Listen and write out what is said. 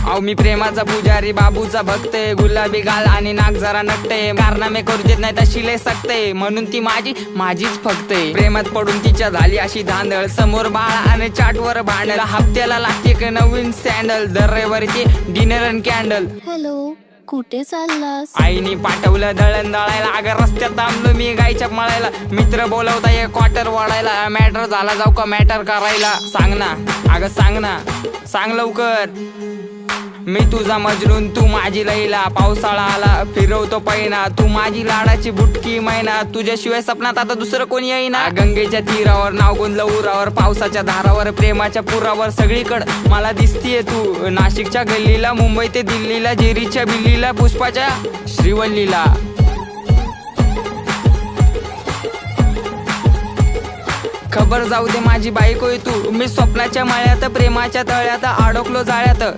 अहो मी प्रेमाचा पुजारी, बाबूचा भक्त, गुलाबी गाल आणि नाक जरा नकटे, कारनामे करू देत नाही तशी लय सकते, म्हणून ती माझीच फक्त. प्रेमात पडून तिच्या झाली अशी धांदळ, समोर बाळा आणि चाटवर भांडल, हप्त्याला लागते एक नवीन सँडल, दर रविवारीची डिनर अँड कॅन्डल. हॅलो, कुठे चाललास? आईनी पाठवलं दळण दळायला, अगं रस्त्यात थांबलो मी गायच्या मळायला, मित्र बोलवता एक क्वार्टर वाढायला, मॅटर झाला जाऊ का मॅटर करायला, सांग ना अगं सांग ना, सांग लवकर. मी तुझा मजनून तू माझी लैला, पावसाळा आला फिरवतो पैना, तू माझी लाडाची बुटकी मैना, तुझ्याशिवाय सपनात आता दुसरं कोणी येईना. गंगेच्या तीरावर नाव गुंजलं उरावर, पावसाच्या धारावर, प्रेमाच्या पुरावर, सगळीकडं मला दिसतीये तू. नाशिकच्या गल्लीला, मुंबई ते दिल्लीला, जेरीच्या बिल्लीला, पुष्पाच्या श्रीवल्लीला. खबर जाऊ दे माझी बायकोय तू, मी स्वप्नाच्या माळ्यात, प्रेमाच्या तळ्यात अडकलो जाळ्यात.